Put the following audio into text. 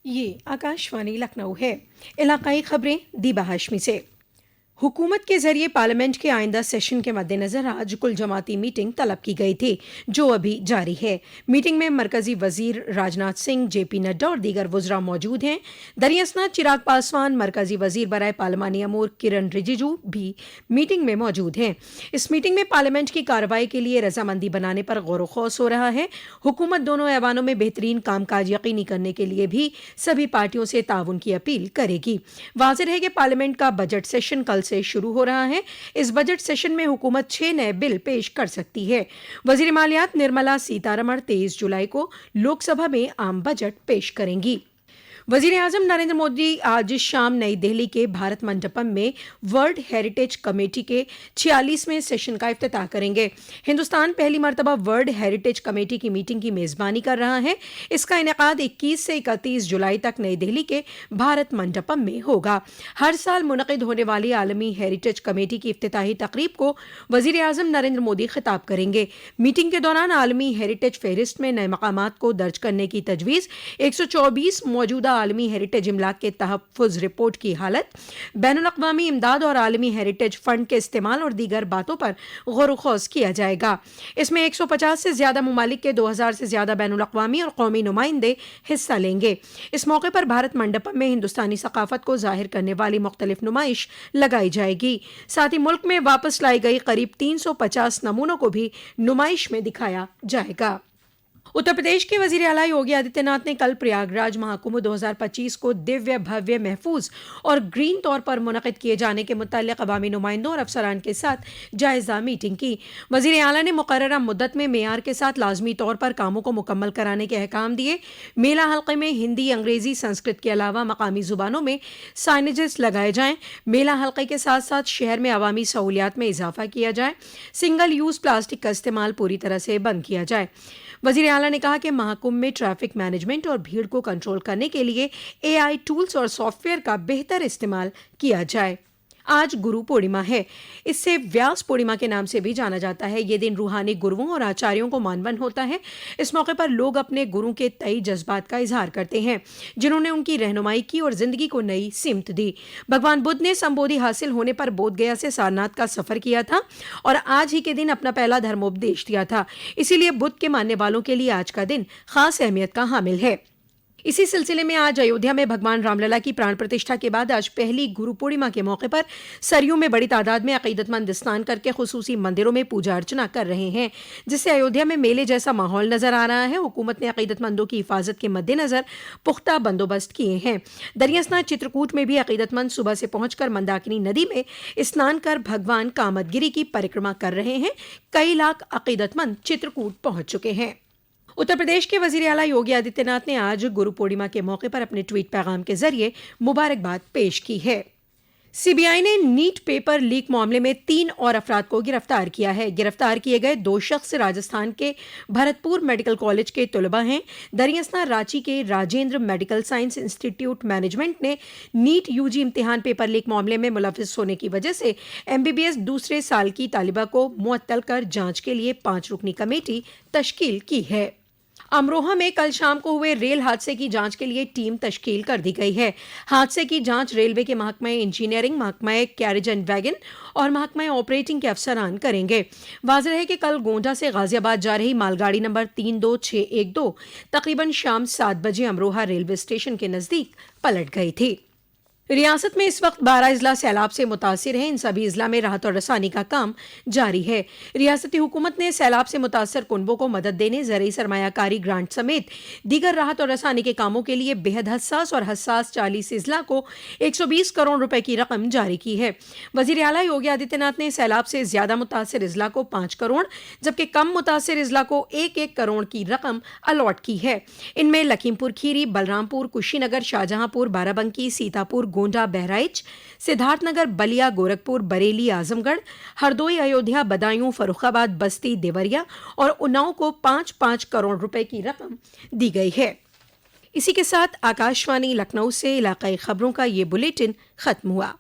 یہ आकाशवाणी लखनऊ है। इलाकाई खबरें दीबा हाशमी से। हुकूमत के जरिए पार्लियामेंट के आइंदा सेशन के मद्देनजर आज कुल जमाती मीटिंग तलब की गई थी, जो अभी जारी है। मीटिंग में मरकजी वजीर राजनाथ सिंह, जेपी नड्डा और दीगर वुज़रा मौजूद हैं। दरियासनात चिराग पासवान, मरकजी वजीर बराए पार्लिमानी अमूर किरण रिजिजू भी मीटिंग में मौजूद हैं। इस मीटिंग में पार्लियामेंट की कार्रवाई के लिए रजामंदी बनाने पर गौर खौस हो रहा है। हुकूमत दोनों ऐवानों में बेहतरीन कामकाज यकीनी करने के लिए भी सभी पार्टियों से ताउन की अपील करेगी। वाज़ेह है कि पार्लियामेंट का बजट सेशन कल से शुरू हो रहा है। इस बजट सेशन में हुकूमत 6 नए बिल पेश कर सकती है। वज़ीर मालियात निर्मला सीतारमण 23 जुलाई को लोकसभा में आम बजट पेश करेंगी। वज़ीर आज़म नरेंद्र मोदी आज शाम नई दिल्ली के भारत मंडपम में वर्ल्ड हेरिटेज कमेटी के 46वें सेशन का इफ्तिताह करेंगे। हिंदुस्तान पहली मरतबा वर्ल्ड हेरिटेज कमेटी की मीटिंग की मेज़बानी कर रहा है। इसका इनेकाद 21 से 31 जुलाई तक नई दिल्ली के भारत मंडपम में होगा। हर साल मुनक़िद होने वाली आलमी हेरिटेज कमेटी की इफ्तिताही तकरीब को वज़ीर आज़म नरेंद्र मोदी खिताब करेंगे। मीटिंग के दौरान आलमी हेरिटेज फहरिस्त में नए मकामात को दर्ज करने की तजवीज़, 124 मौजूदा आलमी हेरिटेज इमलाक के तहफ़्फ़ुज़ रिपोर्ट की हालत, बैनुल-अक़वामी इमदाद और आलमी हेरिटेज फ़ंड के इस्तेमाल और दीगर बातों पर गौर ख़ौस किया जाएगा। इसमें 150 से ज़्यादा ममालिक के 2000 से ज़्यादा बैनुल-अक़वामी और कौमी नुमाइंदे हिस्सा लेंगे। इस मौके पर भारत मंडपम में हिंदुस्तानी सक़ाफ़त को ज़ाहिर करने वाली मुख्तलिफ नुमाइश लगाई जाएगी। साथ ही मुल्क में वापस लाई गई करीब 350 नमूनों को भी नुमाइश में दिखाया जाएगा। उत्तर प्रदेश के वज़ीर आला योगी आदित्यनाथ ने कल प्रयागराज महाकुंभ 2025 को दिव्य, भव्य, महफूज और ग्रीन तौर पर मुनक़िद किए जाने के मुताल्लिक़ अवामी नुमाइंदों और अफसरान के साथ जायज़ा मीटिंग की। वज़ीर आला ने मुक़र्ररा मुद्दत में मेयार के साथ लाजमी तौर पर कामों को मुकम्मल कराने के अहकाम दिए। मेला हल्के में हिंदी, अंग्रेज़ी, संस्कृत के अलावा मकामी ज़ुबानों में साइनेजेस लगाए जाएँ। मेला हल्के के साथ साथ शहर में अवामी सहूलियात में इजाफा किया जाए। सिंगल यूज़ प्लास्टिक का इस्तेमाल पूरी तरह से बंद किया जाए। वज़ीर आला ने कहा कि महाकुंभ में ट्रैफिक मैनेजमेंट और भीड़ को कंट्रोल करने के लिए AI टूल्स और सॉफ्टवेयर का बेहतर इस्तेमाल किया जाए। आज गुरु पूर्णिमा है। इससे व्यास पूर्णिमा के नाम से भी जाना जाता है। ये दिन रूहानी गुरुओं और आचार्यों को मानवन होता है। इस मौके पर लोग अपने गुरु के तई जज्बात का इजहार करते हैं, जिन्होंने उनकी रहनुमाई की और जिंदगी को नई सिमत दी। भगवान बुद्ध ने संबोधि हासिल होने पर बोध गया से सारनाथ का सफर किया था और आज ही के दिन अपना पहला धर्मोपदेश दिया था। इसीलिए बुद्ध के मानने वालों के लिए आज का दिन खास अहमियत का हामिल है। इसी सिलसिले में आज अयोध्या में भगवान रामलला की प्राण प्रतिष्ठा के बाद आज पहली गुरु पूर्णिमा के मौके पर सरयू में बड़ी तादाद में अकीदतमंद स्नान करके खुसूसी मंदिरों में पूजा अर्चना कर रहे हैं, जिससे अयोध्या में मेले जैसा माहौल नजर आ रहा है। हुकूमत ने अकीदतमंदों की हिफाजत के मद्देनजर पुख्ता बंदोबस्त किए हैं। दरियासनात चित्रकूट में भी अकीदतमंद सुबह से पहुंचकर मंदाकिनी नदी में स्नान कर भगवान कामदगिरी की परिक्रमा कर रहे हैं। कई लाख अकीदतमंद चित्रकूट पहुंच चुके हैं। उत्तर प्रदेश के वज़ीर आला योगी आदित्यनाथ ने आज गुरु पूर्णिमा के मौके पर अपने ट्वीट पैगाम के जरिए मुबारकबाद पेश की है। CBI ने नीट पेपर लीक मामले में 3 और अफराद को गिरफ्तार किया है। गिरफ्तार किए गए 2 शख्स राजस्थान के भरतपुर मेडिकल कॉलेज के तलबा हैं। दरियासना रांची के Rajendra medical science institute management ने नीट UG इम्तिहान पेपर लीक मामले में मुलव्वस होने की वजह से MBBS दूसरे साल की तालिबा को मुअत्तल कर जांच के लिए 5 रुकनी कमेटी तश्कील की है। अमरोहा में कल शाम को हुए रेल हादसे की जांच के लिए टीम तश्कील कर दी गई है। हादसे की जांच रेलवे के महकमा इंजीनियरिंग, महकमा कैरेज एंड वैगन और महकमा ऑपरेटिंग के अफसरान करेंगे। वाज़ेह है कि कल गोंडा से गाजियाबाद जा रही मालगाड़ी नंबर 32612 तकरीबन शाम 7 बजे अमरोहा रेलवे स्टेशन के नज़दीक पलट गई थी। रियासत में इस वक्त 12 अजला सैलाब से मुतासिर हैं। इन सभी अजला में राहत और रसानी का काम जारी है। रियासती हुकूमत ने सैलाब से मुतासर कुनबों को मदद देने, ज़रूरी सरमायाकारी ग्रांट समेत दीगर राहत और रसानी के कामों के लिए बेहद हसास 40 अजला को 120 करोड़ रुपए की रकम जारी की है। वज़ीर आला योगी आदित्यनाथ ने सैलाब से ज़्यादा मुतासर अजला को 5 करोड़ जबकि कम मुतासर अजला को 1-1 करोड़ की रकम अलॉट की है। इनमें लखीमपुर खीरी, बलरामपुर, कुशीनगर, शाहजहांपुर, बाराबंकी, सीतापुर, गोंडा, बहराइच, सिद्धार्थनगर, बलिया, गोरखपुर, बरेली, आजमगढ़, हरदोई, अयोध्या, बदायूं, फर्रुखाबाद, बस्ती, देवरिया और उन्नाव को 5-5 करोड़ रुपए की रकम दी गई है। इसी के साथ आकाशवाणी लखनऊ से इलाकाई खबरों का ये बुलेटिन खत्म हुआ।